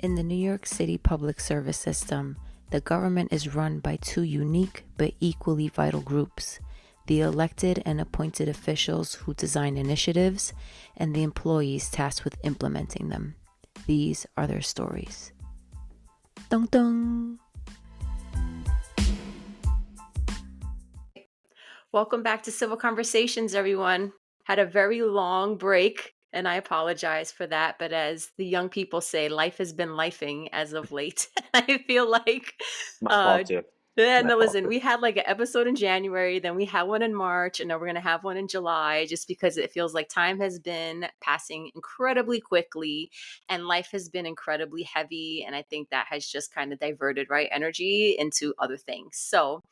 In the New York City public service system, the government is run by two unique but equally vital groups: the elected and appointed officials who design initiatives, and the employees tasked with implementing them. These are their stories. Dun dun! Welcome back to Civil Conversations, everyone. Had a very long break, and I apologize for that. But as the young people say, life has been lifing as of late. I feel like, My fault too. listen, we had like an episode in January, then we had one in March, and then we're going to have one in July, just because it feels like time has been passing incredibly quickly and life has been incredibly heavy. And I think that has just kind of diverted, right, energy into other things. So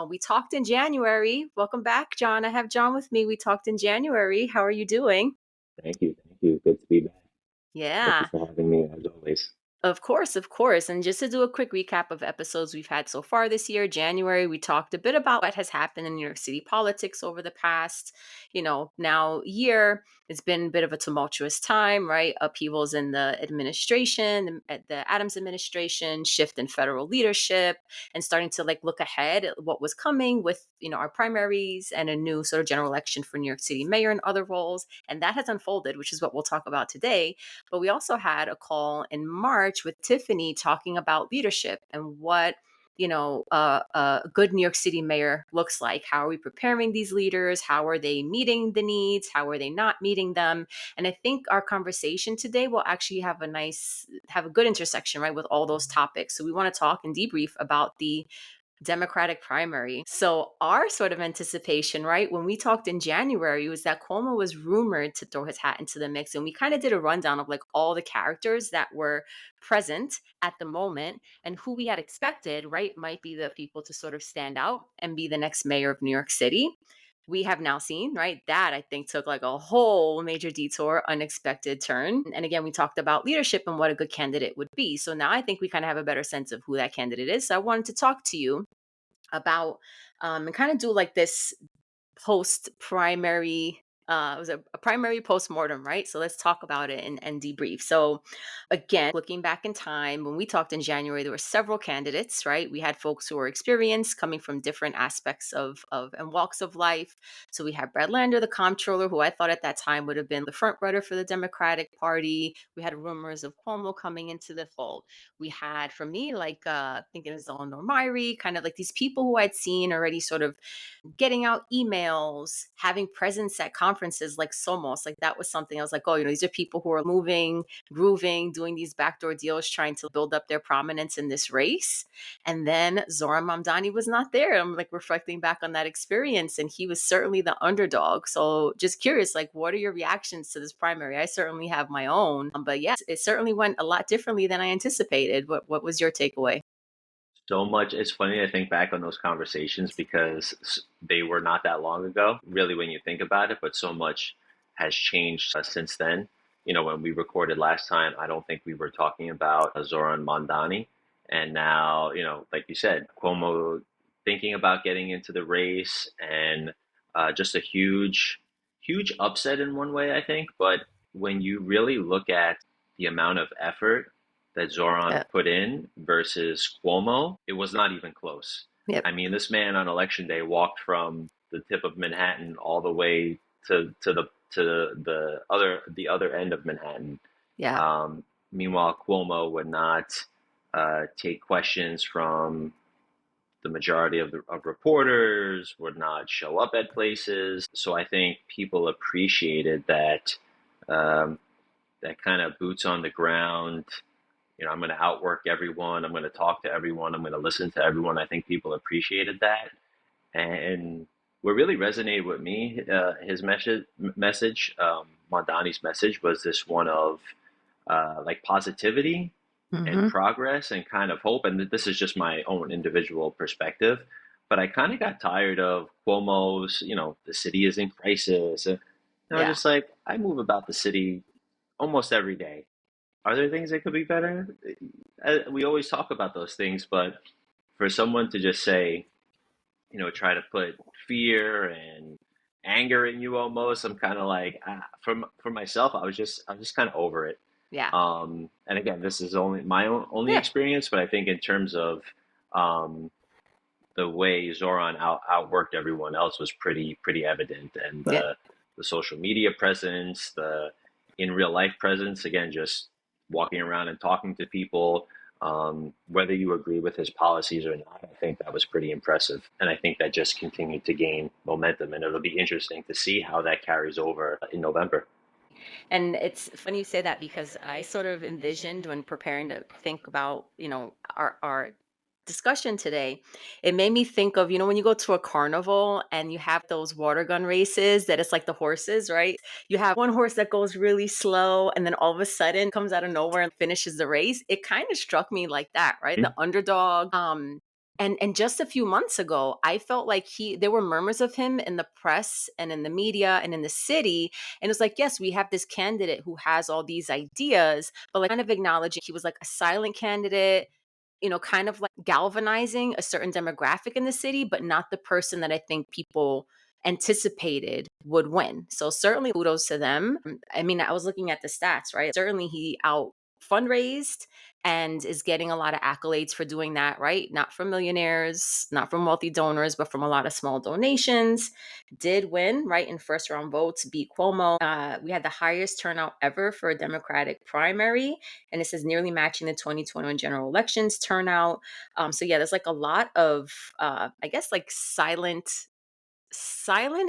we talked in January. Welcome back, John. I have John with me. We talked in January. How are you doing? Thank you. Good to be back. Thank you Yeah. for having me as always. Of course, of course. And just to do a quick recap of episodes we've had so far this year, January, we talked a bit about what has happened in New York City politics over the past, now year. It's been a bit of a tumultuous time, right? Upheavals in the administration, the Adams administration, shift in federal leadership, and starting to look ahead at what was coming with, our primaries and a new sort of general election for New York City mayor and other roles. And that has unfolded, which is what we'll talk about today. But we also had a call in March with Tiffany talking about leadership and what a good New York City mayor looks like. How are we preparing these leaders? How are they meeting the needs? How are they not meeting them? And I think our conversation today will actually have a good intersection, right, with all those topics. So we want to talk and debrief about the Democratic primary. So our sort of anticipation, right, when we talked in January, was that Cuomo was rumored to throw his hat into the mix. And we kind of did a rundown of all the characters that were present at the moment and who we had expected, right, might be the people to sort of stand out and be the next mayor of New York City. We have now seen, right, that I think took a whole major detour, unexpected turn. And again, we talked about leadership and what a good candidate would be. So now I think we kind of have a better sense of who that candidate is. So I wanted to talk to you about and kind of do this post-primary it was a primary post-mortem, right? So let's talk about it and debrief. So again, looking back in time, when we talked in January, there were several candidates, right? We had folks who were experienced, coming from different aspects of and walks of life. So we had Brad Lander, the comptroller, who I thought at that time would have been the front runner for the Democratic Party. We had rumors of Cuomo coming into the fold. We had, for me, thinking of Zoran Mamdani, kind of these people who I'd seen already sort of getting out emails, having presence at conferences like Somos. That was something I was like, oh, these are people who are moving, grooving, doing these backdoor deals, trying to build up their prominence in this race. And then Zoran Mamdani was not there. I'm reflecting back on that experience, and he was certainly the underdog. So just curious, what are your reactions to this primary? I certainly have my own, but yes, it certainly went a lot differently than I anticipated. What was your takeaway? So much. It's funny to think back on those conversations because they were not that long ago, really, when you think about it, but so much has changed since then. When we recorded last time, I don't think we were talking about Zoran Mondani. And now, like you said, Cuomo thinking about getting into the race and just a huge upset in one way, I think. But when you really look at the amount of effort that Zoran put in versus Cuomo, it was not even close. Yep. I mean, this man on election day walked from the tip of Manhattan all the way to the other end of Manhattan. Yeah. Meanwhile, Cuomo would not take questions from the majority of reporters, would not show up at places. So I think people appreciated that that kind of boots on the ground. I'm going to outwork everyone. I'm going to talk to everyone. I'm going to listen to everyone. I think people appreciated that. And what really resonated with me, his message, Mondani's message, was this one of positivity and progress and kind of hope. And this is just my own individual perspective. But I kind of got tired of Cuomo's, the city is in crisis. And I was just I move about the city almost every day. Are there things that could be better? We always talk about those things, but for someone to just say, try to put fear and anger in you almost, I'm kind of for myself, I was just kind of over it. Yeah. And again, this is only my only Yeah. experience, but I think in terms of um, the way Zoran outworked everyone else was pretty evident, and Yeah. the social media presence, the in real life presence, again, just walking around and talking to people, whether you agree with his policies or not, I think that was pretty impressive, and I think that just continued to gain momentum, and it'll be interesting to see how that carries over in November. And it's funny you say that because I sort of envisioned when preparing to think about, our discussion today, it made me think of, when you go to a carnival and you have those water gun races that it's like the horses, right? You have one horse that goes really slow and then all of a sudden comes out of nowhere and finishes the race. It kind of struck me like that, right? The underdog. And just a few months ago, I felt like there were murmurs of him in the press and in the media and in the city, and it's like, yes, we have this candidate who has all these ideas, but like kind of acknowledging he was like a silent candidate, kind of like galvanizing a certain demographic in the city, but not the person that I think people anticipated would win. So certainly kudos to them. I mean, I was looking at the stats, right? Certainly he out fundraised and is getting a lot of accolades for doing that, right? Not from millionaires, not from wealthy donors, but from a lot of small donations. Did win, right, in first round votes, beat Cuomo. We had the highest turnout ever for a Democratic primary, and this is nearly matching the 2021 general elections turnout. So yeah, there's like a lot of, I guess, like silent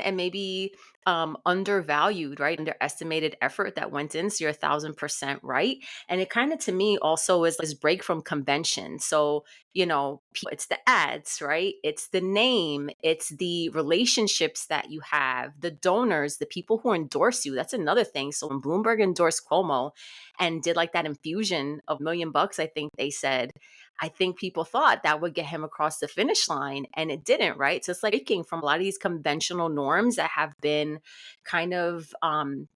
and maybe undervalued, right? Underestimated effort that went in. So you're 1,000% right. And it kind of to me also is this break from convention. So, it's the ads, right? It's the name, it's the relationships that you have, the donors, the people who endorse you. That's another thing. So when Bloomberg endorsed Cuomo and did like that infusion of $1 million, I think they said, I think people thought that would get him across the finish line and it didn't, right? So it's like breaking from a lot of these conventional norms that have been kind of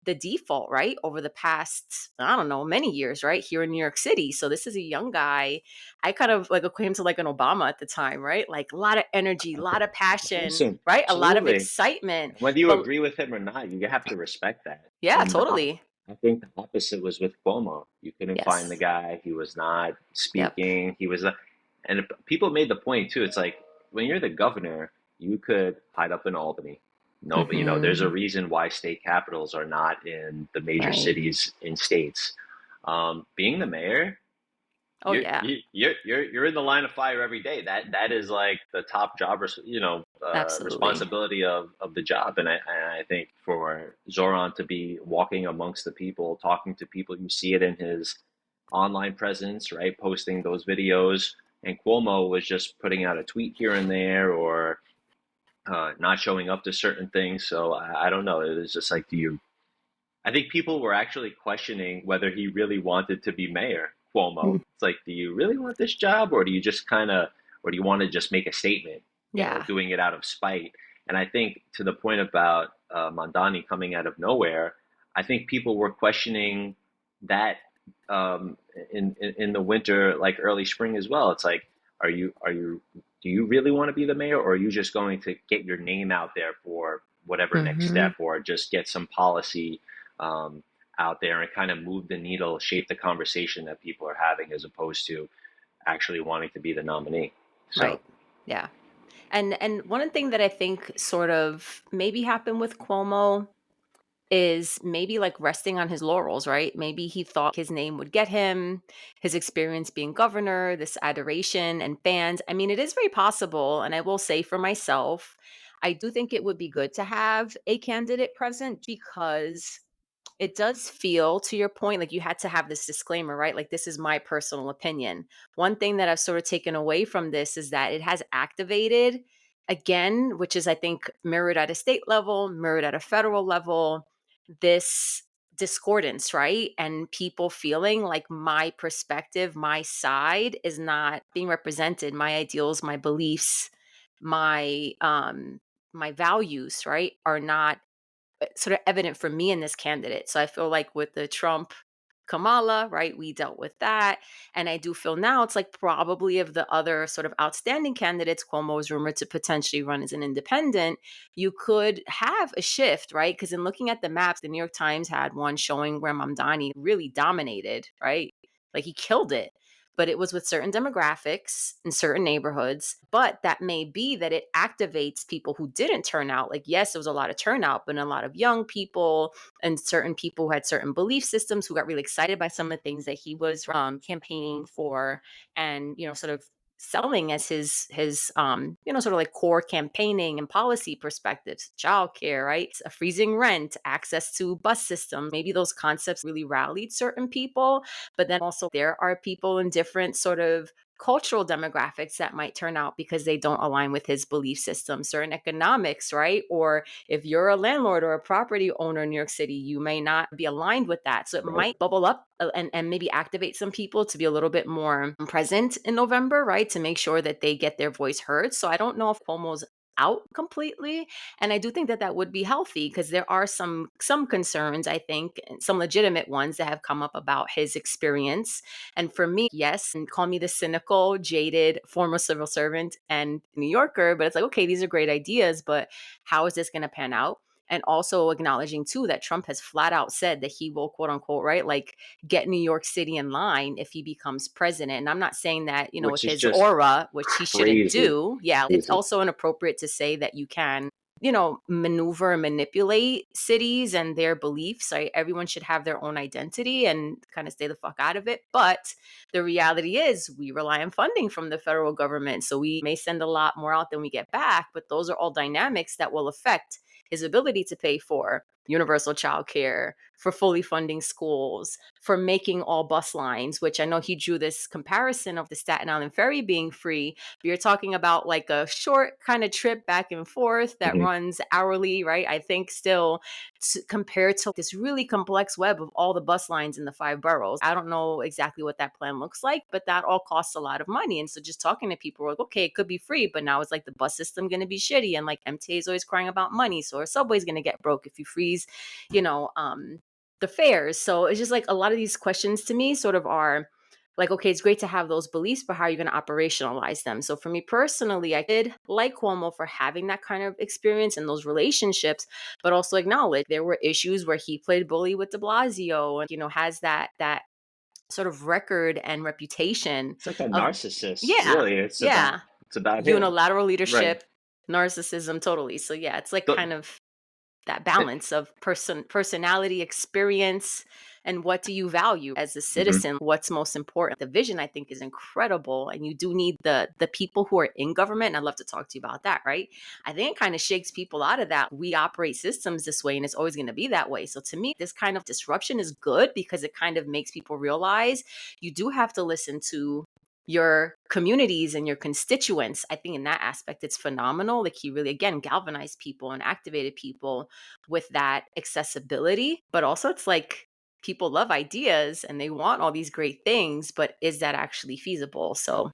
the default, right? Over the past, I don't know, many years, right? Here in New York City. So this is a young guy. I kind of like equate him to like an Obama at the time, right? Like a lot of energy, a lot of passion, Listen, right? A lot of absolutely. excitement. Whether you But agree with him or not, you have to respect that. yeah, And totally. I think the opposite was with Cuomo. You couldn't find the Yes. guy. He was not Yep. speaking. And people made the point too. It's like when you're the governor, you could hide up in Albany. No, but there's a Hmm. reason why state capitals are not in the major Right. cities in states. Being the mayor, Oh, yeah. you're in the line of fire every day. That is like the top job, Absolutely. responsibility of the job. And I think for Zoran to be walking amongst the people, talking to people, you see it in his online presence, right? Posting those videos. And Cuomo was just putting out a tweet here and there, or not showing up to certain things. So I don't know. It was just like, do you I think people were actually questioning whether he really wanted to be mayor, Cuomo. Mm. It's like, do you really want this job, or do you just or do you want to just make a statement, Yeah. doing it out of spite? And I think to the point about Mondani coming out of nowhere, I think people were questioning that um, in the winter, like early spring as well. It's like, do you really want to be the mayor, or are you just going to get your name out there for whatever next Hmm. step, or just get some policy um, out there and kind of move the needle, shape the conversation that people are having, as opposed to actually wanting to be the nominee. So, Right. Yeah. And one thing that I think sort of maybe happened with Cuomo is maybe like resting on his laurels, right? Maybe he thought his name would get him, his experience being governor, this adoration and fans. I mean, it is very possible. And I will say for myself, I do think it would be good to have a candidate present because it does feel, to your point, like you had to have this disclaimer, right? Like, this is my personal opinion. One thing that I've sort of taken away from this is that it has activated, again, which is, I think, mirrored at a state level, mirrored at a federal level, this discordance, right? And people feeling like my perspective, my side is not being represented, my ideals, my beliefs, my values, right, are not sort of evident for me in this candidate. So I feel like with the Trump Kamala, right? We dealt with that. And I do feel now it's like probably of the other sort of outstanding candidates, Cuomo is rumored to potentially run as an independent. You could have a shift, right? Because in looking at the maps, the New York Times had one showing where Mamdani really dominated, right? Like he killed it. But it was with certain demographics in certain neighborhoods. But that may be that it activates people who didn't turn out. Like, yes, there was a lot of turnout, but a lot of young people and certain people who had certain belief systems who got really excited by some of the things that he was campaigning for and, sort of selling as his sort of like core campaigning and policy perspectives, childcare, right? A freezing rent, access to bus system. Maybe those concepts really rallied certain people, but then also there are people in different sort of cultural demographics that might turn out because they don't align with his belief system, certain economics, right? Or if you're a landlord or a property owner in New York City, you may not be aligned with that. So it Right. might bubble up and maybe activate some people to be a little bit more present in November, right? To make sure that they get their voice heard. So I don't know if Cuomo's out completely, and I do think that that would be healthy because there are some concerns, I think, and some legitimate ones that have come up about his experience. And for me, yes, and call me the cynical, jaded former civil servant and New Yorker, but it's like, okay, these are great ideas, but how is this going to pan out? And also acknowledging too that Trump has flat out said that he will, quote unquote, right, like get New York City in line if he becomes president. And I'm not saying that, with Which is his just aura, which he shouldn't crazy. do. Yeah, it's Crazy. also inappropriate to say that you can maneuver and manipulate cities and their beliefs. Right? Everyone should have their own identity and kind of stay the fuck out of it. But the reality is we rely on funding from the federal government. So we may send a lot more out than we get back, but those are all dynamics that will affect his ability to pay for universal childcare, for fully funding schools, for making all bus lines, which I know he drew this comparison of the Staten Island ferry being free. But you're talking about like a short kind of trip back and forth that Hmm. runs hourly, right? I think still compared to this really complex web of all the bus lines in the five boroughs. I don't know exactly what that plan looks like, but that all costs a lot of money. And so just talking to people, we're like, okay, it could be free, but now it's like the bus system going to be shitty. And like MTA is always crying about money. So our subway's going to get broke if you freeze, you know, the fares. So it's just like a lot of these questions to me sort of are like, okay, it's great to have those beliefs, but how are you going to operationalize them? So for me personally, I did like Cuomo for having that kind of experience and those relationships, but also acknowledge there were issues where he played bully with de Blasio and, has that sort of record and reputation It's like a of, narcissist, yeah, really. yeah, It's about him. unilateral Right. leadership, narcissism, totally. So yeah, it's like The, kind of that balance of personality, experience, and what do you value as a mhm. citizen? What's most important? The vision, I think, is incredible, and you do need the people who are in government. And I'd love to talk to you about that, right? I think it kind of shakes people out of that. We operate systems this way, and it's always going to be that way. So to me, this kind of disruption is good because it kind of makes people realize you do have to listen to your communities and your constituents. I think in that aspect, it's phenomenal. Like he really, again, galvanized people and activated people with that accessibility. But also, it's like people love ideas and they want all these great things, but is that actually feasible? So,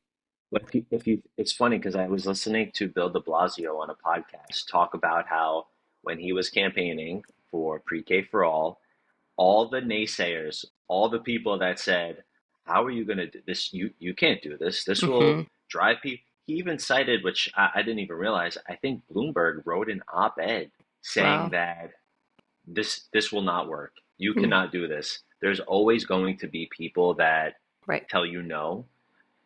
It's funny because I was listening to Bill de Blasio on a podcast talk about how when he was campaigning for pre-K for all the naysayers, all the people that said, "How are you going to do this? You can't do this. This will mhm, drive people." He even cited, which I didn't even realize. I think Bloomberg wrote an op-ed saying wow, that this will not work. You mm, cannot do this. There's always going to be people that right, tell you no.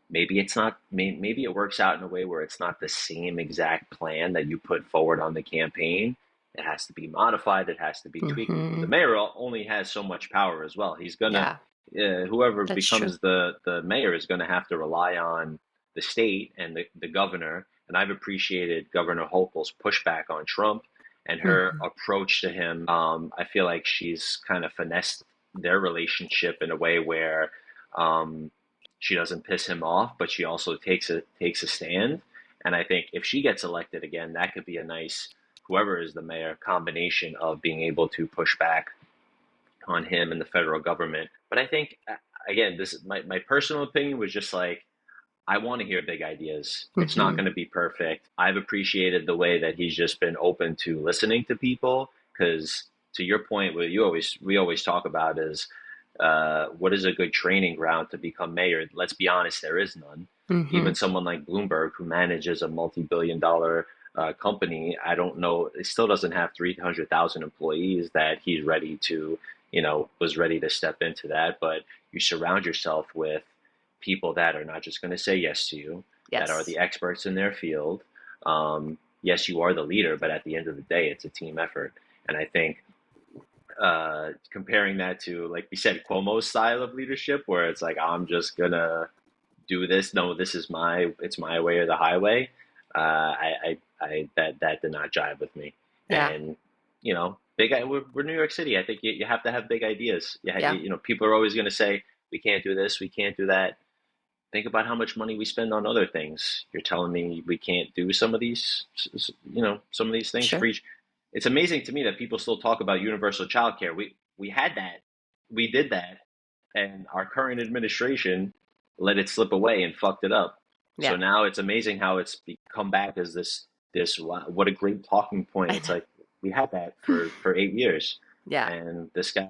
Maybe it's not. Maybe it works out in a way where it's not the same exact plan that you put forward on the campaign. It has to be modified. It has to be tweaked. The mhm, mayor only has so much power as well. He's gonna yeah, whoever that's true. becomes the mayor is gonna have to rely on the state and the governor. And I've appreciated Governor Hochul's pushback on Trump and her Mhm, approach to him. I feel like she's kind of finessed their relationship in a way where um, she doesn't piss him off, but she also takes a stand. And I think if she gets elected again, that could be a nice whoever is the mayor combination of being able to push back on him and the federal government. But I think again, this is my personal opinion was just like I want to hear big ideas. It's not mhm, going to be perfect. I've appreciated the way that he's just been open to listening to people because to your point, what we always talk about is What is a good training ground to become mayor? Let's be honest, there is none. Hmm. Even someone like Bloomberg, who manages a multi-billion-dollar company, I don't know, it still doesn't have 300,000 employees that he's ready to, was ready to step into that. But you surround yourself with people that are not just going to say yes to you, that are Yes. the experts in their field. Yes, you are the leader, but at the end of the day, it's a team effort. And I think comparing that to, like we said, Cuomo's style of leadership, where it's like, I'm just gonna do this. No, it's my way or the highway. That did not jive with me. Yeah. And we're New York City. I think you have to have big ideas. Yeah. People are always going to say we can't do this, we can't do that. Think about how much money we spend on other things. You're telling me we can't do some of these things Sure. free. It's amazing to me that people still talk about universal childcare. We had that, we did that, and our current administration let it slip away and fucked it up. So Yeah. now it's amazing how it's come back as this what a great talking point. I It's like we had that for 8 years, Yeah. and this guy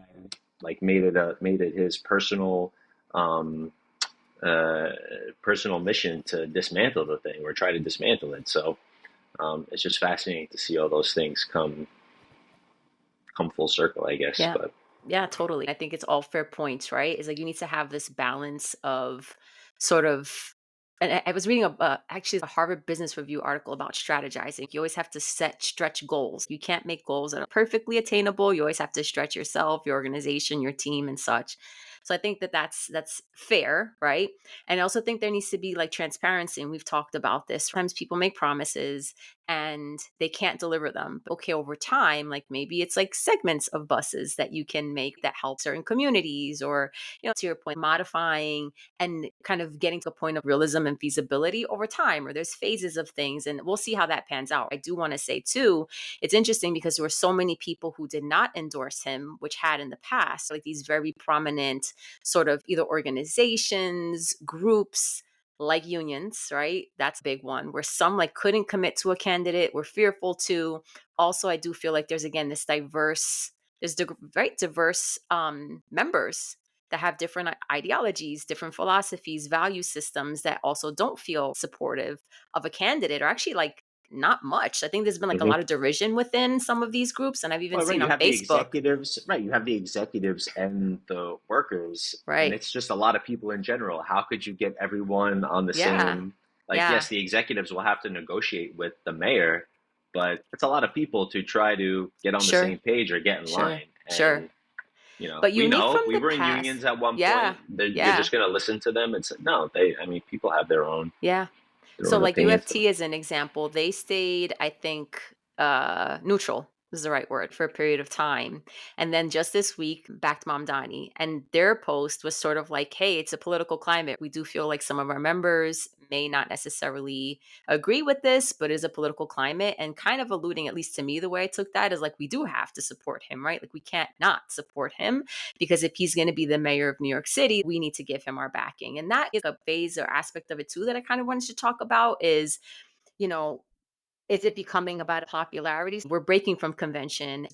like made it his um, uh, personal mission to dismantle the thing or try to dismantle it. So it's just fascinating to see all those things come full circle, I guess. Yeah. But Yeah, totally. I think it's all fair points, right? It's like you need to have this balance of sort of, and I was reading actually a Harvard Business Review article about strategizing. You always have to set stretch goals. You can't make goals that are perfectly attainable. You always have to stretch yourself, your organization, your team, and such. So I think that that's fair, right? And I also think there needs to be like transparency, and we've talked about this. Sometimes people make promises and they can't deliver them. Okay, over time, like maybe it's like segments of buses that you can make that help certain communities, or, to your point, modifying and kind of getting to a point of realism and feasibility over time, or there's phases of things, and we'll see how that pans out. I do want to say too, it's interesting because there were so many people who did not endorse him, which had in the past, like these very prominent sort of either organizations, groups, like unions, right? That's a big one where some like couldn't commit to a candidate, were fearful to. Also, I do feel like there's again this diverse members that have different ideologies, different philosophies, value systems that also don't feel supportive of a candidate, or actually like not much. I think there's been like a mhm. lot of derision within some of these groups, and I've even Well, right, seen you on have the Facebook. executives, right? You have the executives and the workers, and Right. it's just a lot of people in general. How could you get everyone on the Yeah. same? Like, Yeah. yes, the executives will have to negotiate with the mayor, but it's a lot of people to try to get on the Sure. same page or get in Sure. line. Sure. And But we unique know from we the were in past. unions at one Yeah. point. You're Yeah. just going to listen to them and say, no, I mean, people have Yeah. their So own like opinions. UFT as an example, they stayed, I think, neutral is the right word, for a period of time. And then just this week backed Mamdani. And their post was sort of like, hey, it's a political climate. We do feel like some of our members may not necessarily agree with this, but it is a political climate. And kind of alluding, at least to me, the way I took that is like we do have to support him, right? Like we can't not support him, because if he's going to be the mayor of New York City, we need to give him our backing. And that is a phase or aspect of it too that I kind of wanted to talk about is, you know, is it becoming about popularity? We're breaking from convention.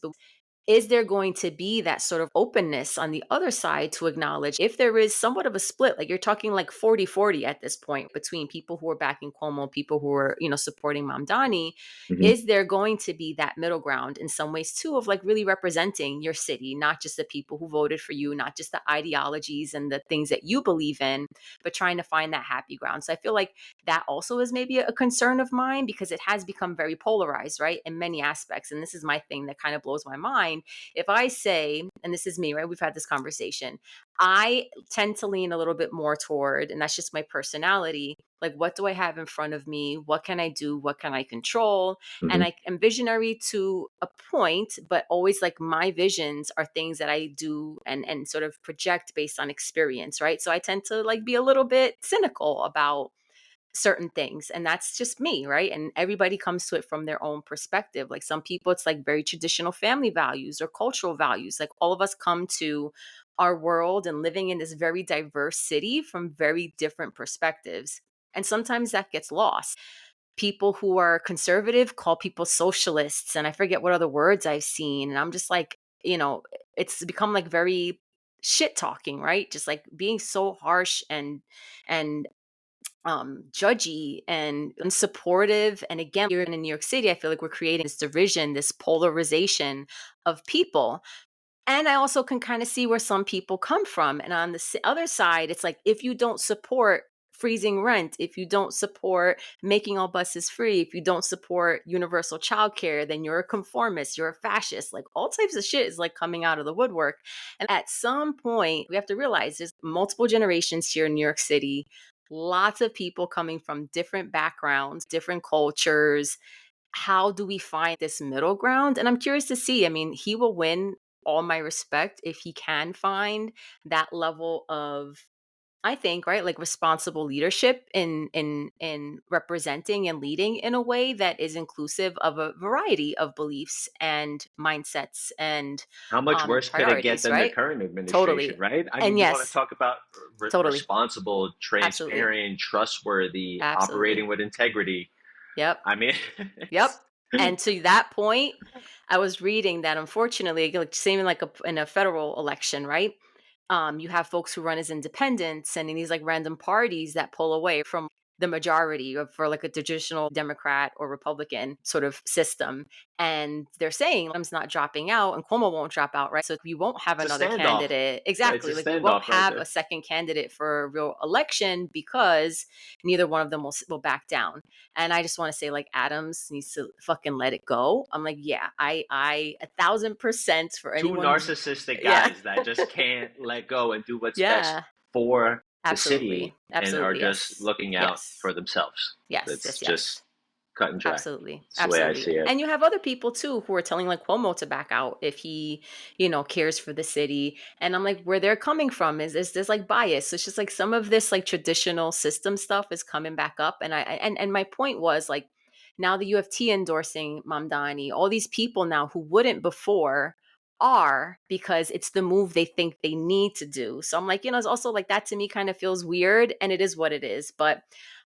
Is there going to be that sort of openness on the other side to acknowledge if there is somewhat of a split, like you're talking like 40-40 at this point between people who are backing Cuomo, people who are, supporting Mamdani? Hmm. Is there going to be that middle ground in some ways too, of like really representing your city, not just the people who voted for you, not just the ideologies and the things that you believe in, but trying to find that happy ground? So I feel like that also is maybe a concern of mine, because it has become very polarized, right, in many aspects. And this is my thing that kind of blows my mind. If I say, and this is me, right, we've had this conversation, I tend to lean a little bit more toward, and that's just my personality, like what do I have in front of me, what can I do, what can I control? And Hmm. I am visionary to a point, but always like my visions are things that I do and sort of project based on experience, right? So I tend to like be a little bit cynical about certain things, and that's just me, right? And everybody comes to it from their own perspective. Like some people it's like very traditional family values or cultural values. Like all of us come to our world and living in this very diverse city from very different perspectives, and sometimes that gets lost. People who are conservative call people socialists, and I forget what other words I've seen, and I'm just like, it's become like very shit talking, right? Just like being so harsh and judgy and unsupportive. And again, here in New York City, I feel like we're creating this division, this polarization of people. And I also can kind of see where some people come from. And on the other side, it's like if you don't support freezing rent, if you don't support making all buses free, if you don't support universal childcare, then you're a conformist, you're a fascist. Like all types of shit is like coming out of the woodwork. And at some point, we have to realize there's multiple generations here in New York City, lots of people coming from different backgrounds, different cultures. How do we find this middle ground? And I'm curious to see. I mean, he will win all my respect if he can find that level of, I think, right, like responsible leadership in representing and leading in a way that is inclusive of a variety of beliefs and mindsets and How much worse could it get priorities, than the right? current administration, Totally. right? I And mean, you want to yes, talk about totally. responsible, Absolutely. transparent, trustworthy, Absolutely. operating with integrity. Yep. I mean, Yep. it's And to that point, I was reading that unfortunately, like same in like in a federal election, right? You have folks who run as independents and in these like random parties that pull away from the majority of for like a traditional Democrat or Republican sort of system. And they're saying I'm not dropping out and Cuomo won't drop out, right? So we won't have a another standoff. candidate. It's a Exactly. Like we won't standoff right have there. a second candidate for a real election because neither one of them will back down. And I just want to say, like, Adams needs to fucking let it go. I'm like, yeah, I 1,000% for Two anyone who's, narcissistic yeah, guys that just can't let go and do what's best yeah, for the city absolutely, and are absolutely, just yes, looking out yes, for themselves. yes, It's yes, just yes. cut and dry. Absolutely. It's the way I Absolutely. see it. And you have other people too who are telling like Cuomo to back out if he, cares for the city. And I'm like, where they're coming from is this like bias. So it's just like some of this like traditional system stuff is coming back up. And and my point was like now the UFT endorsing Mamdani, all these people now who wouldn't before are because it's the move they think they need to do. So I'm like, it's also like that to me kind of feels weird and it is what it is. But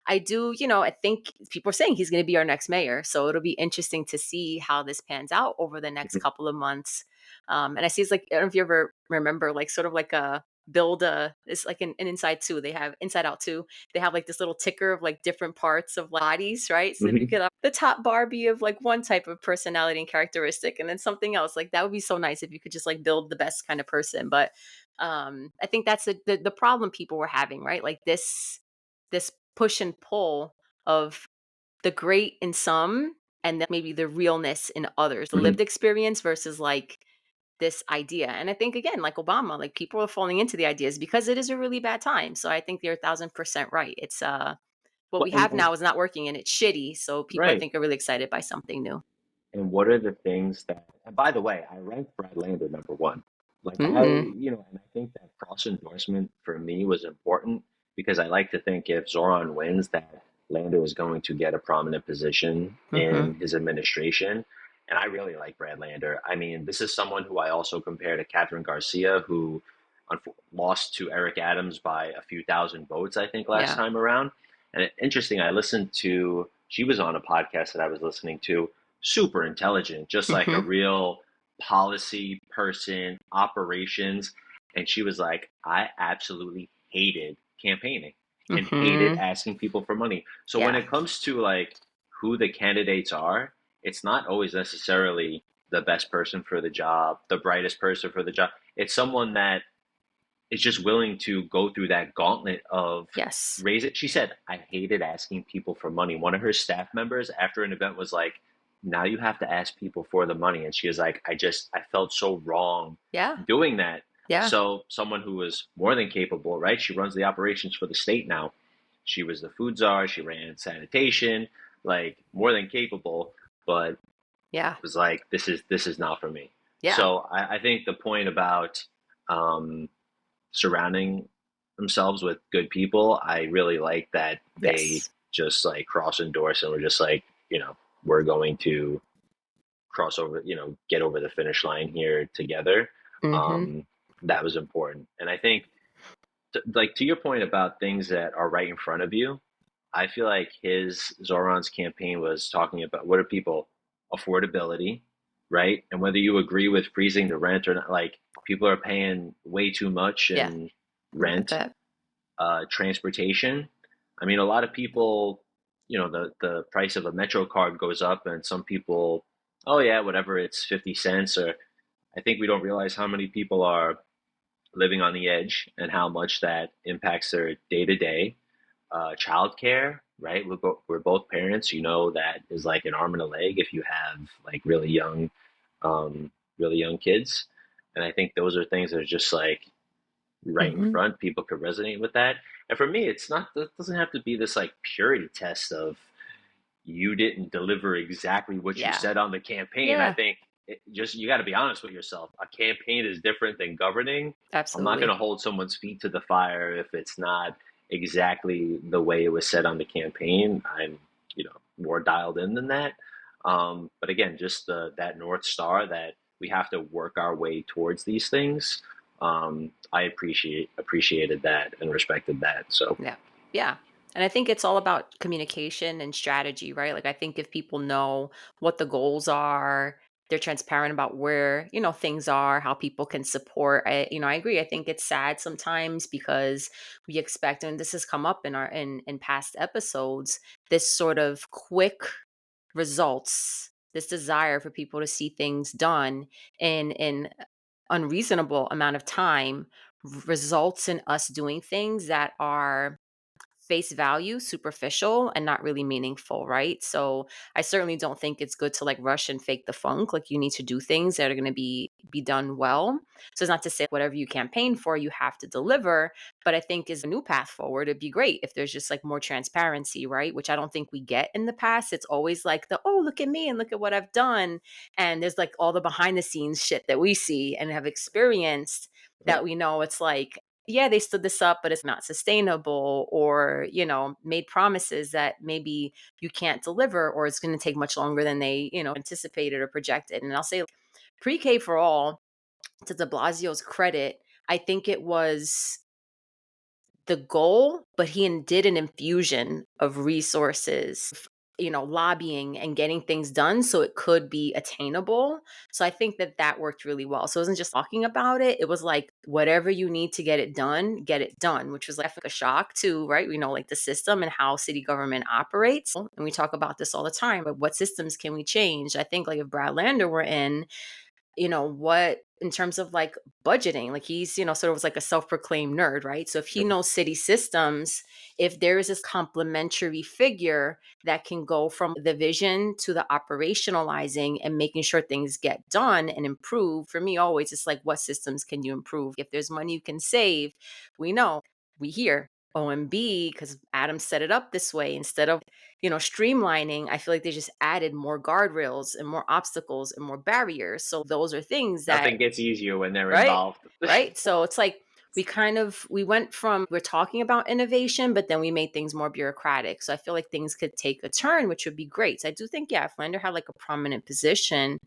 I do, I think people are saying he's going to be our next mayor. So it'll be interesting to see how this pans out over the next couple of months. And I see it's like, I don't know if you ever remember, like sort of like a build it's like an inside two. They have inside out two. They have like this little ticker of like different parts of like, bodies, right? So if you Mhm. could have the top bar be of like one type of personality and characteristic and then something else, like that would be so nice if you could just like build the best kind of person. But I think that's the problem people were having, right? Like this push and pull of the great in some and then maybe the realness in others, the Mhm. lived experience versus like this idea. And I think again, like Obama, like people are falling into the ideas because it is a really bad time. So I think you're 1,000% right. It's what Well, we have now is not working and it's shitty. So people I right. think are really excited by something new. And what are the things that, and by the way, I ranked Brad Lander number one. Like Mm, and I think that cross endorsement for me was important because I like to think if Zoran wins, that Lander is going to get a prominent position mm-hmm. in his administration. And I really like Brad Lander. I mean, this is someone who I also compare to Catherine Garcia, who lost to Eric Adams by a few thousand votes, I think, last Yeah. time around. And interesting, she was on a podcast that I was listening to, super intelligent, just like a Mm-hmm. real policy person, operations. And she was like, I absolutely hated campaigning and hated Mm-hmm. asking people for money. So when Yeah. it comes to like who the candidates are, it's not always necessarily the best person for the job, the brightest person for the job. It's someone that is just willing to go through that gauntlet of Yes. raise it. She said, I hated asking people for money. One of her staff members after an event was like, now you have to ask people for the money. And she was like, I felt so wrong Yeah. doing that. Yeah. So someone who was more than capable, right? She runs the operations for the state now. She was the food czar. She ran sanitation, like more than capable, but Yeah. was like, this is not for me. Yeah. So I think the point about um, surrounding themselves with good people, I really like that they Yes. just like cross endorse and we're just like, we're going to cross over, get over the finish line here together. Mm-hmm. Um, that was important. And I think, like, to your point about things that are right in front of you, I feel like Zoran's campaign was talking about what are people affordability, right? And whether you agree with freezing the rent or not, like people are paying way too much Yeah, in I get rent, that. transportation. I mean, a lot of people, the price of a Metro card goes up, and some people, oh yeah, whatever, it's 50 cents. Or I think we don't realize how many people are living on the edge and how much that impacts their day to day. Childcare, right? We're both parents. That is like an arm and a leg if you have like really young kids. And I think those are things that are just like right in Hmm. front. People could resonate with that. And for me, it's not. It doesn't have to be this like purity test of you didn't deliver exactly what you Yeah. said on the campaign. I Yeah, think just you got to be honest with yourself. A campaign is different than governing. I'm not going absolutely. to hold someone's feet to the fire if it's not exactly the way it was said on the campaign. I'm, more dialed in than that. But again, just that North Star that we have to work our way towards these things. I appreciated that and respected that. So Yeah. Yeah. And I think it's all about communication and strategy, right? Like I think if people know what the goals are, they're transparent about where, things are, how people can support. I agree. I think it's sad sometimes because we expect, and this has come up in our in past episodes, this sort of quick results, this desire for people to see things done in unreasonable amount of time results in us doing things that are face value superficial and not really meaningful, right? So I certainly don't think it's good to like rush and fake the funk. Like you need to do things that are going to be done well. So it's not to say whatever you campaign for you have to deliver, but I think is a new path forward. It'd be great if there's just like more transparency, right? Which I don't think we get in the past. It's always like the, oh, look at me and look at what I've done, and there's like all the behind the scenes shit that we see and have experienced, that we know it's like, yeah, they stood this up, but it's not sustainable, or, made promises that maybe you can't deliver, or it's going to take much longer than they, anticipated or projected. And I'll say pre-K for all, to de Blasio's credit, I think it was the goal, but did an infusion of resources, lobbying and getting things done so it could be attainable. So I think that that worked really well. So it wasn't just talking about it. It was like, whatever you need to get it done, which was like a shock too, right? We know like the system and how city government operates. And we talk about this all the time, but what systems can we change? I think like if Brad Lander were in, what in terms of like budgeting, like he's, sort of was like a self-proclaimed nerd, right? So if he knows city systems, if there is this complementary figure that can go from the vision to the operationalizing and making sure things get done and improve, for me always it's like, what systems can you improve? If there's money you can save, we know, we hear OMB because Adam set it up this way instead of, streamlining. I feel like they just added more guardrails and more obstacles and more barriers. So those are things that, nothing gets easier when they're right? involved. Right. So it's like we went from, we're talking about innovation, but then we made things more bureaucratic. So I feel like things could take a turn, which would be great. So I do think, yeah, if Lander had like a prominent position,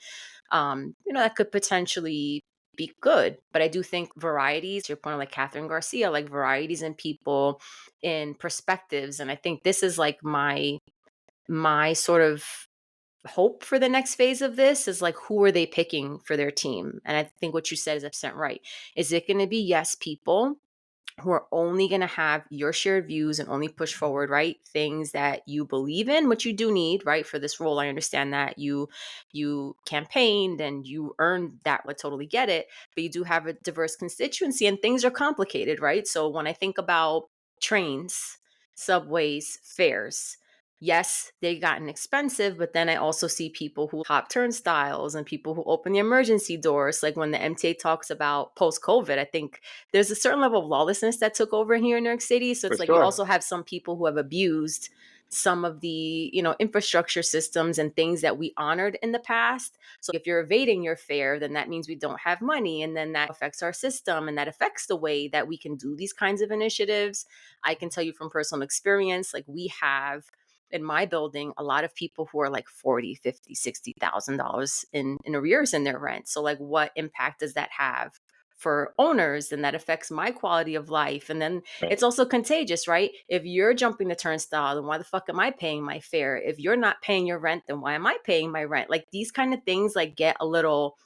that could potentially be good. But I do think varieties, to your point, like Catherine Garcia, like varieties in people, in perspectives. And I think this is like my sort of hope for the next phase of this is like, who are they picking for their team? And I think what you said is 100% right. Is it going to be yes people who are only going to have your shared views and only push forward, right, things that you believe in, which you do need, right, for this role? I understand that you campaigned and you earned that. I totally get it. But you do have a diverse constituency and things are complicated, right? So when I think about trains, subways, fares, yes, they gotten expensive, but then I also see people who hop turnstiles and people who open the emergency doors. Like when the MTA talks about post COVID, I think there's a certain level of lawlessness that took over here in New York City. So For it's like you sure. also have some people who have abused some of the, infrastructure systems and things that we honored in the past. So if you're evading your fare, then that means we don't have money. And then that affects our system and that affects the way that we can do these kinds of initiatives. I can tell you from personal experience, like we have in my building a lot of people who are like 40, 50, $60,000 in arrears in their rent. So like what impact does that have for owners, and that affects my quality of life. And then Right. it's also contagious, right? If you're jumping the turnstile, then why the fuck am I paying my fare? If you're not paying your rent, then why am I paying my rent? Like these kind of things like get a little,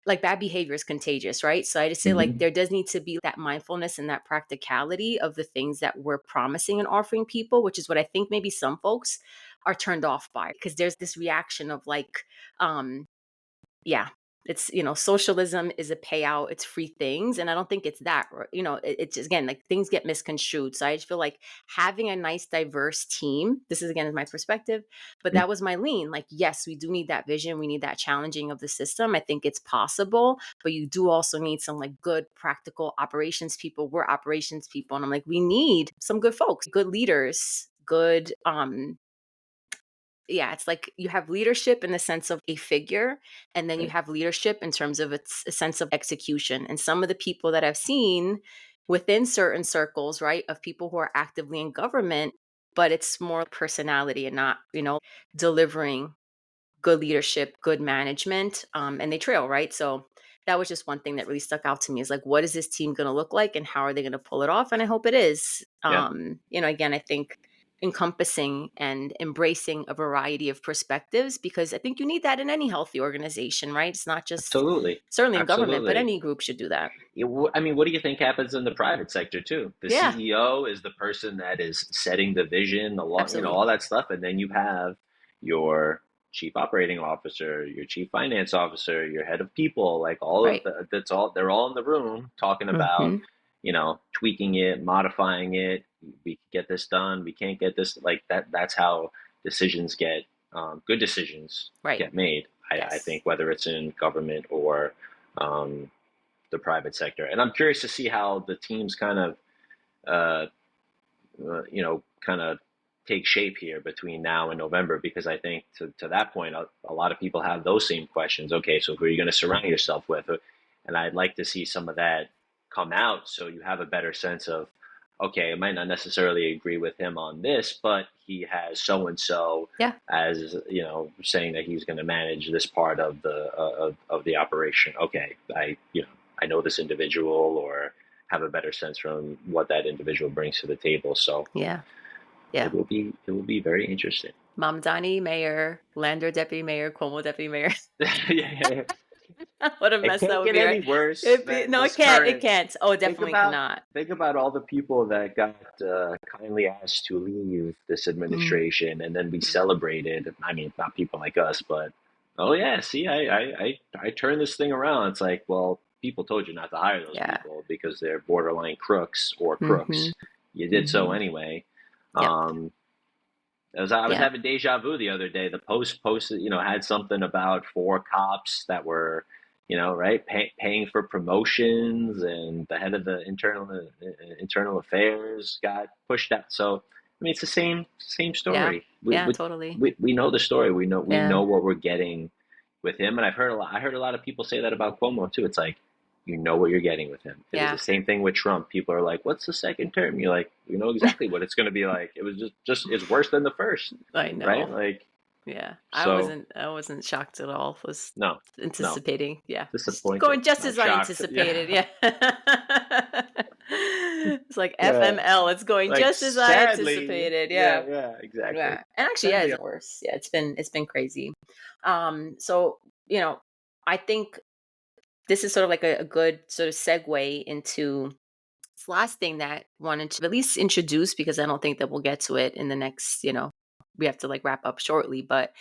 like bad behavior is contagious, right? So I just say like Hmm. there does need to be that mindfulness and that practicality of the things that we're promising and offering people, which is what I think maybe some folks are turned off by, because there's this reaction of like, um, yeah, it's, socialism is a payout, it's free things. And I don't think it's that, it's just, again, like things get misconstrued. So I just feel like having a nice, diverse team, this is again is my perspective, but that was my lean. Like, yes, we do need that vision. We need that challenging of the system. I think it's possible, but you do also need some like good, practical operations people. We're operations people. And I'm like, we need some good folks, good leaders, good, yeah, it's like you have leadership in the sense of a figure, and then you Right. have leadership in terms of its a sense of execution. And some of the people that I've seen within certain circles, right, of people who are actively in government, but it's more personality and not, delivering good leadership, good management, and they trail, right? So that was just one thing that really stuck out to me is like, what is this team going to look like and how are they going to pull it off? And I hope it is. Yeah. Again, I think encompassing and embracing a variety of perspectives, because I think you need that in any healthy organization, right? It's not just Absolutely. certainly in government, but Absolutely. any group should do that. I mean, what do you think happens in the private sector too? The Yeah, CEO is the person that is setting the vision, absolutely. all that stuff, and then you have your chief operating officer, your chief finance officer, your head of people, like all of Right. that's all. They're all in the room talking about, Hmm. tweaking it, modifying it. We can get this done. We can't get this like that. That's how decisions get good decisions Right. get made. I Yes. think whether it's in government or um, the private sector. And I'm curious to see how the teams kind of, uh, kind of take shape here between now and November, because I think to that point, a lot of people have those same questions. Okay, so who are you going to surround yourself with? And I'd like to see some of that come out so you have a better sense of, okay, I might not necessarily agree with him on this, but he has so and so Yeah. as saying that he's going to manage this part of the operation. Okay, I know this individual or have a better sense from what that individual brings to the table. So Yeah. Yeah. it will be very interesting. Mamdani mayor, Lander deputy mayor, Cuomo deputy mayor. Yeah, yeah, yeah. What a It mess that can't would get be, right? any worse It'd be, than no, it this can't. It current. can't. Oh, it Think definitely about cannot. think about all the people that got kindly asked to leave this Mm, administration, and then we mm. celebrated. I mean, not people like us, but oh yeah, see, I turned this thing around. It's like, well, people told you not to hire those Yeah. people because they're borderline crooks or Mm-hmm. crooks. You did so Mm-hmm. anyway. Yep. Um, I was Yeah. having deja vu the other day. The Post posted, had something about four cops that were, right, paying for promotions, and the head of the internal affairs got pushed out. So, I mean, it's the same Yeah. story. We Yeah. we, Totally. we know the story. We know Yeah. what we're getting with him, and I heard a lot of people say that about Cuomo too. It's like you know what you're getting with him. It was the Yeah. same thing with Trump. People are like, "What's the second term?" You're like, "You know exactly what it's going to be like." It was just it's worse than the first, I right? know. Like, Yeah. I so wasn't. I wasn't shocked at all. Was no, no, anticipating. Yeah. disappointed, Going just not as I shocked. anticipated. Yeah, Yeah. It's like yeah. FML. It's going Like just as I sadly, anticipated. yeah, Yeah. yeah, exactly. Yeah. And actually, yeah, Sadly, it's worse. Yeah. It's been crazy. So, you know, I think this is sort of like a good sort of segue into this last thing that I wanted to at least introduce, because I don't think that we'll get to it in the next, we have to like wrap up shortly, but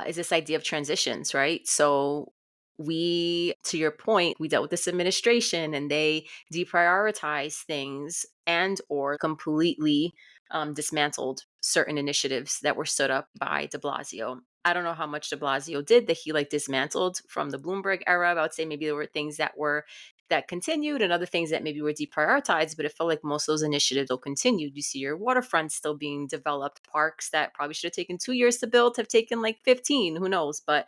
is this idea of transitions, right? So to your point, we dealt with this administration and they deprioritize things and or completely dismantled certain initiatives that were stood up by De Blasio. I don't know how much De Blasio did that he like dismantled from the Bloomberg era. I would say maybe there were things that continued and other things that maybe were deprioritized, but it felt like most of those initiatives will continue. You see your waterfront still being developed, parks that probably should have taken 2 years to build have taken like 15, who knows? But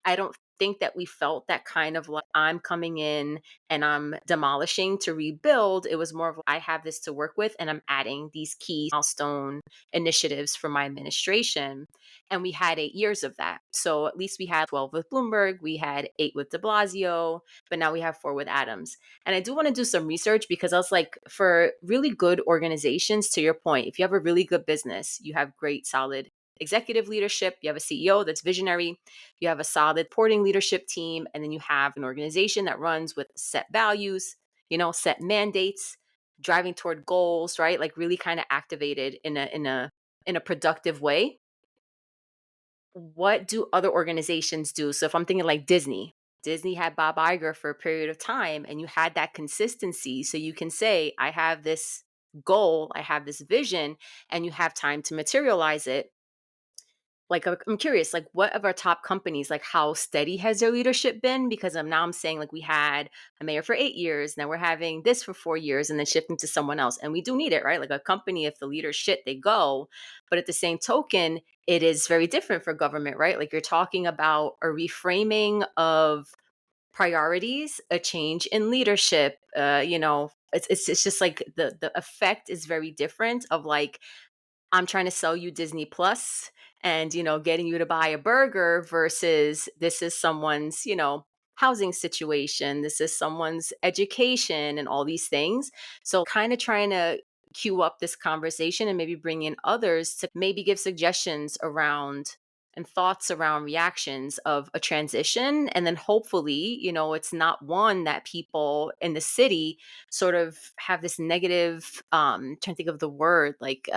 I don't think that we felt that kind of like I'm coming in and I'm demolishing to rebuild. It was more of I have this to work with and I'm adding these key milestone initiatives for my administration. And we had 8 years of that. So at least we had 12 with Bloomberg, we had 8 with de Blasio, but now we have 4 with Adams. And I do want to do some research because I was like, for really good organizations, to your point, if you have a really good business, you have great, solid executive leadership, you have a CEO that's visionary, you have a solid porting leadership team, and then you have an organization that runs with set values, set mandates, driving toward goals, right? Like really kind of activated in a productive way. What do other organizations do? So if I'm thinking like Disney had Bob Iger for a period of time and you had that consistency. So you can say, I have this goal, I have this vision, and you have time to materialize it. Like, I'm curious, like, what of our top companies, like, how steady has their leadership been? Because I'm saying, like, we had a mayor for 8 years, now we're having this for 4 years, and then shifting to someone else. And we do need it, right? Like, a company, if the leaders shit, they go. But at the same token, it is very different for government, right? Like, you're talking about a reframing of priorities, a change in leadership. It's just like the effect is very different of like, I'm trying to sell you Disney Plus and, getting you to buy a burger versus this is someone's, housing situation. This is someone's education and all these things. So kind of trying to cue up this conversation and maybe bring in others to maybe give suggestions around and thoughts around reactions of a transition. And then hopefully, it's not one that people in the city sort of have this negative, trying to think of the word, like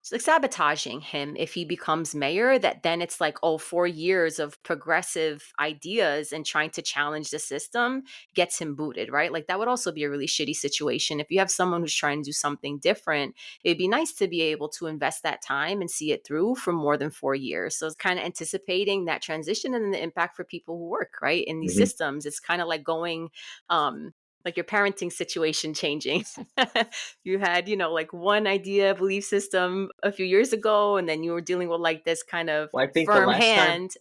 it's like sabotaging him if he becomes mayor, that then it's like, oh, 4 years of progressive ideas and trying to challenge the system gets him booted, right? Like that would also be a really shitty situation. If you have someone who's trying to do something different, it'd be nice to be able to invest that time and see it through for more than 4 years. So it's kind of anticipating that transition and then the impact for people who work, right, in these Hmm. systems. It's kind of like going, like your parenting situation changing. You had, like one idea, belief system a few years ago, and then you were dealing with like this kind of Well, I think the firm last time hand.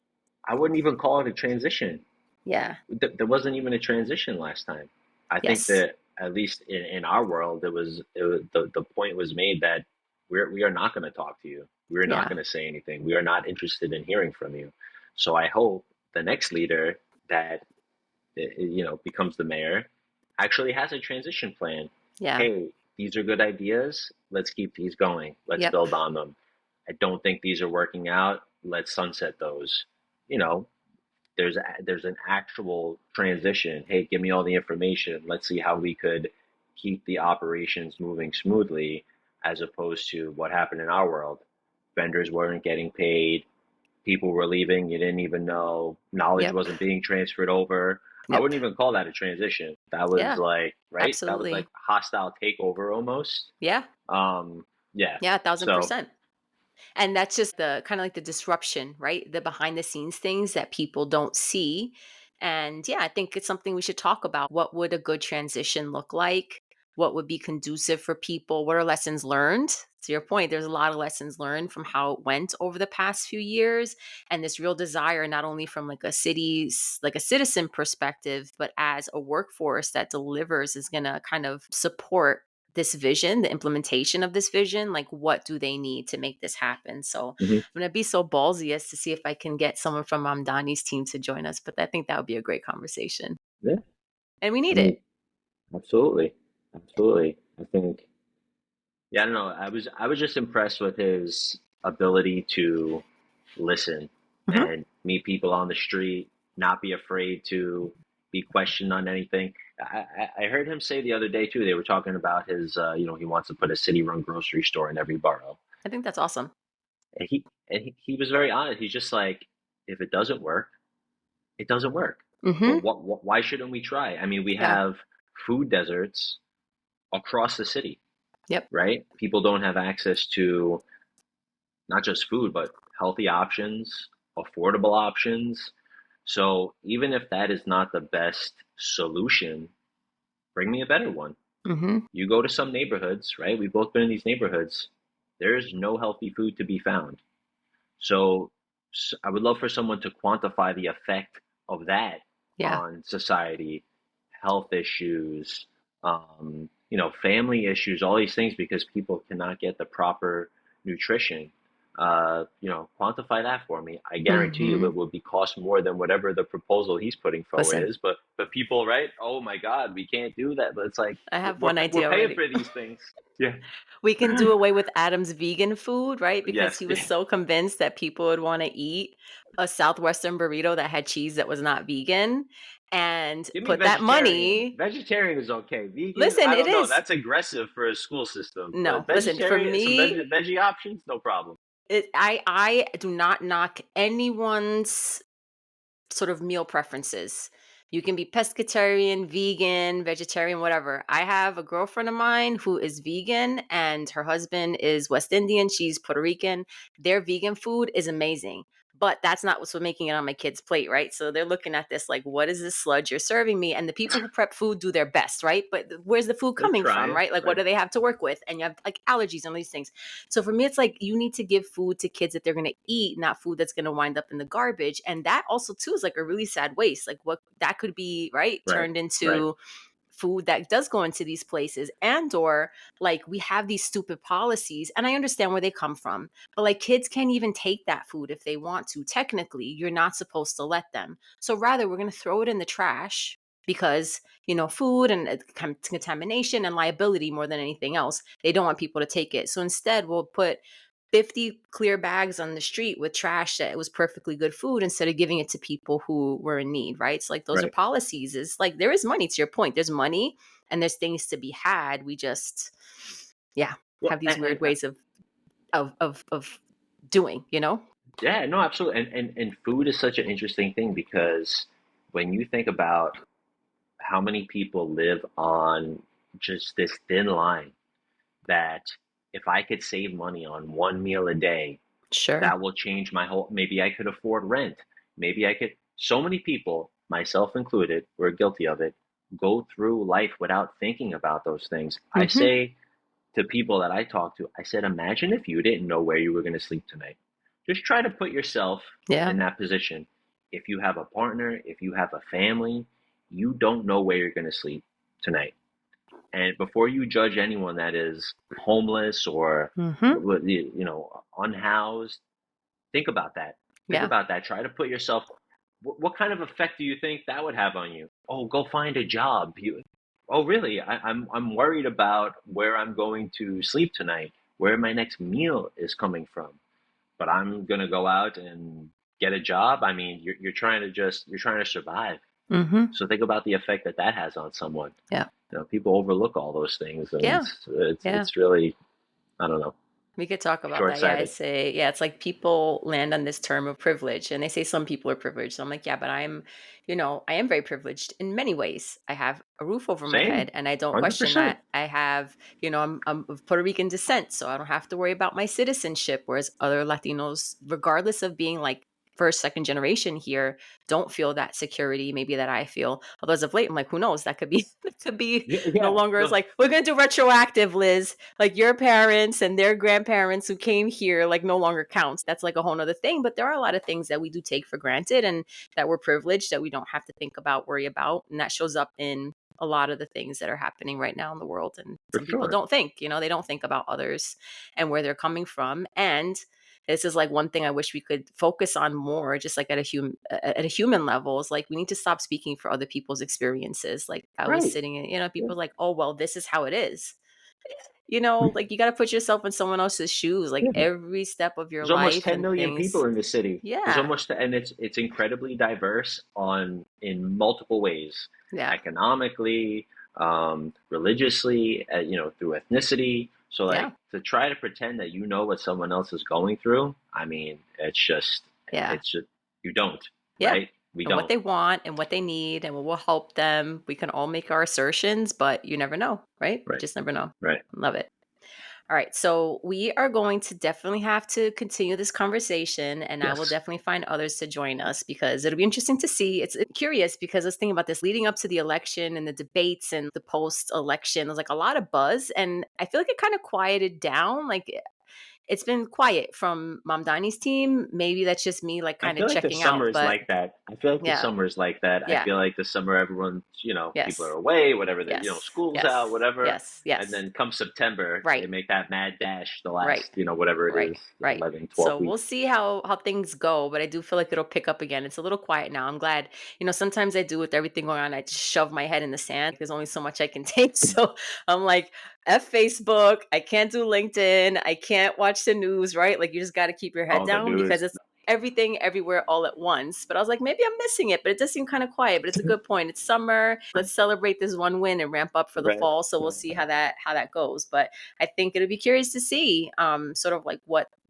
I wouldn't even call it a transition. Yeah. There wasn't even a transition last time. I think Yes. that at least in our world, the point was made that we are not going to talk to you. We are not Yeah. going to say anything. We are not interested in hearing from you. So I hope the next leader that becomes the mayor actually has a transition plan. Yeah. Hey, these are good ideas. Let's keep these going. Let's Yep. build on them. I don't think these are working out. Let's sunset those. You know, there's an actual transition. Hey, give me all the information. Let's see how we could keep the operations moving smoothly, as opposed to what happened in our world. Vendors weren't getting paid. People were leaving. You didn't even know. Knowledge Yep. wasn't being transferred over. I Yep. wouldn't even call that a transition. That was Yeah. like, right? That was like Absolutely. hostile takeover almost. Yeah. Yeah. Yeah. a thousand So, percent. And that's just the kind of like the disruption, right? The behind the scenes things that people don't see. And yeah, I think it's something we should talk about. What would a good transition look like? What would be conducive for people? What are lessons learned? To your point, there's a lot of lessons learned from how it went over the past few years, and this real desire, not only from like a city's, like a citizen perspective, but as a workforce that delivers is going to kind of support this vision, the implementation of this vision, like what do they need to make this happen? So I'm mhm, going to be so ballsy as to see if I can get someone from Mamdani's team to join us, but I think that would be a great conversation. yeah. And we I need mean, it. absolutely, absolutely. I think, yeah, I don't know. I was just impressed with his ability to listen Mhm. and meet people on the street, not be afraid to be questioned on anything. I heard him say the other day too. They were talking about his, he wants to put a city-run grocery store in every borough, I think that's awesome. and he was very honest. He's just like, if it doesn't work, it doesn't work. But Hmm. why shouldn't we try? I mean, we Yeah. have food deserts across the city, Yep. right? People don't have access to not just food, but healthy options, affordable options. So even if that is not the best solution, bring me a better one. Hmm. You go to some neighborhoods, right? We've both been in these neighborhoods. There's no healthy food to be found. So I would love for someone to quantify the effect of that Yeah. on society, health issues, family issues, all these things because people cannot get the proper nutrition. Quantify that for me. I guarantee you Hmm. it will be cost more than whatever the proposal he's putting forward Listen, is. But people, right? Oh my God, we can't do that. But it's like I have we're one we're idea paying already. for these things. Yeah. We can do away with Adam's vegan food, right? Because Yes. he was so convinced that people would want to eat a Southwestern burrito that had cheese that was not vegan and Give me put that vegetarian. money. Vegetarian is okay. Vegan, Listen, I it don't know. is. That's aggressive for a school system. No, But listen, for vegetarian, some me, veggie options, no problem. I do not knock anyone's sort of meal preferences. You can be pescatarian, vegan, vegetarian, whatever. I have a girlfriend of mine who is vegan and her husband is West Indian. She's Puerto Rican. Their vegan food is amazing. But that's not what's making it on my kid's plate, right? So they're looking at this like, what is this sludge you're serving me? And the people who prep food do their best, right? But where's the food They're coming from, trying, right? Like, what right? do they have to work with? And you have like allergies and all these things. So for me, it's like you need to give food to kids that they're going to eat, not food that's going to wind up in the garbage. And that also too is like a really sad waste. Like what that could be, right? Right, Turned right. into food that does go into these places, and or like we have these stupid policies, and I understand where they come from, but like kids can't even take that food if they want to. Technically you're not supposed to let them, so rather we're going to throw it in the trash because food and contamination and liability more than anything else, they don't want people to take it. So instead we'll put 50 clear bags on the street with trash that was perfectly good food instead of giving it to people who were in need, right? So like those are Right. policies. Is like there is money, to your point. There's money and there's things to be had. We just yeah, Well, have these weird ways of doing, yeah, no, absolutely. And food is such an interesting thing because when you think about how many people live on just this thin line that if I could save money on one meal a day, Sure. that will change my whole. Maybe I could afford rent. Maybe I could. So many people, myself included, we're guilty of it, go through life without thinking about those things. I Mm-hmm. say to people that I talk to, I said, imagine if you didn't know where you were going to sleep tonight. Just try to put yourself Yeah. in that position. If you have a partner, if you have a family, you don't know where you're going to sleep tonight. And before you judge anyone that is homeless or Mm-hmm. unhoused, think about that. Think Yeah. about that. Try to put yourself. What kind of effect do you think that would have on you? Oh, go find a job. Oh, really? I'm worried about where I'm going to sleep tonight, where my next meal is coming from. But I'm gonna go out and get a job. I mean, you're trying to survive. Mm-hmm. So think about the effect that that has on someone. Yeah. People overlook all those things, and Yeah. it's Yeah. it's really, I don't know, We could talk about short that. Yeah, I sighted. say, yeah, it's like people land on this term of privilege and they say some people are privileged. So I'm like, yeah, but I am very privileged in many ways. I have a roof over my Same, head and I don't hundred question percent. that. I have, I'm of Puerto Rican descent, so I don't have to worry about my citizenship. Whereas other Latinos, regardless of being like first, second generation here, don't feel that security maybe that I feel. Although as of late, I'm like, who knows? That could be, that could be Yeah, no yeah. longer as No, like, we're going to do retroactive, Liz, like your parents and their grandparents who came here like no longer counts. That's like a whole nother thing. But there are a lot of things that we do take for granted and that we're privileged that we don't have to think about, worry about. And that shows up in a lot of the things that are happening right now in the world. And for some people sure. don't think, they don't think about others and where they're coming from. And this is like one thing I wish we could focus on more, just like at a human level. Is like we need to stop speaking for other people's experiences. Like I was Right. sitting, Yeah. people are like, oh well, this is how it is. Like you got to put yourself in someone else's shoes. Like Yeah. every step of your There's almost life 10 and million things. people in the city. There's Yeah, almost, and it's incredibly diverse in multiple ways, yeah, economically, religiously, through ethnicity. So like yeah, to try to pretend that you know what someone else is going through, I mean, yeah, it's just, you don't, yeah. right? We And what don't. they want and what they need and what will help them. We can all make our assertions, but you never know, right? You Right. just never know. Right. Love it. All right. So we are going to definitely have to continue this conversation, and I will Yes. definitely find others to join us because it'll be interesting to see. It's curious because I was thinking about this leading up to the election and the debates and the post election. There's like a lot of buzz, and I feel like it kind of quieted down. Like it's been quiet from Mamdani's team. Maybe that's just me like I kind of feel like the checking out, summer is but like that. I feel like the yeah, summer is like that. I yeah, feel like the summer, everyone's, people are yes, away, whatever, yes, school's out, yes, whatever. yes, And yes. then come September, Right, they make that mad dash the right. last, whatever it Right, is, right. 11, 12 So we'll weeks. see how things go, but I do feel like it'll pick up again. It's a little quiet now. I'm glad. Sometimes I do with everything going on, I just shove my head in the sand. There's only so much I can take. So I'm like, F Facebook. I can't do LinkedIn. I can't watch the news, right? Like you just got to keep your head Oh, the down because news. it's everything everywhere all at once. But I was like, maybe I'm missing it, but it does seem kind of quiet, but it's a good point. It's summer. Let's celebrate this one win and ramp up for the Right. fall. So we'll see how that goes. But I think it'll be curious to see sort of like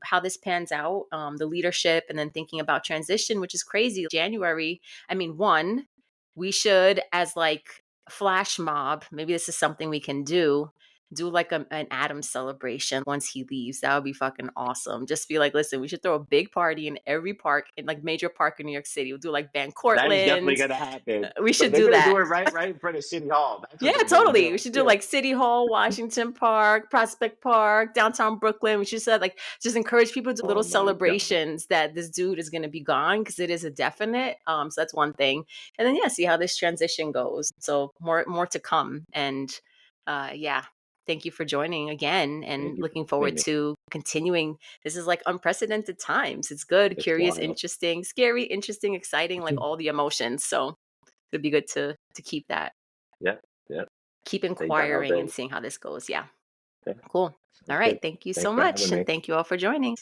how this pans out, the leadership, and then thinking about transition, which is crazy. January, I mean, one, we should, as like flash mob, maybe this is something we can do like an Adam celebration once he leaves. That would be fucking awesome. Just be like, listen, we should throw a big party in every park, in like major park in New York City. We'll do like Van That is definitely Cortlandt. going to happen. We But should they're do going to do that. it right in front of City Hall. That's Yeah, what they're going to totally. We do. should do Yeah. like City Hall, Washington Park, Prospect Park, downtown Brooklyn. We should say like just encourage people to do little Oh my God. celebrations that this dude is going to be gone because it is a definite. So that's one thing, and then yeah, see how this transition goes. So more to come, and yeah, thank you for joining again, Thank and you for looking having forward me. to continuing. This is like unprecedented times. It's good, It's curious, wild. interesting, scary, interesting, exciting, like all the emotions. So it'd be good to keep that. Yeah. Yeah. Keep Stay down all inquiring and day. seeing how this goes. Yeah. Yeah. Cool. All Sounds right. good. Thank you so Thanks for having much. And me. thank you all for joining.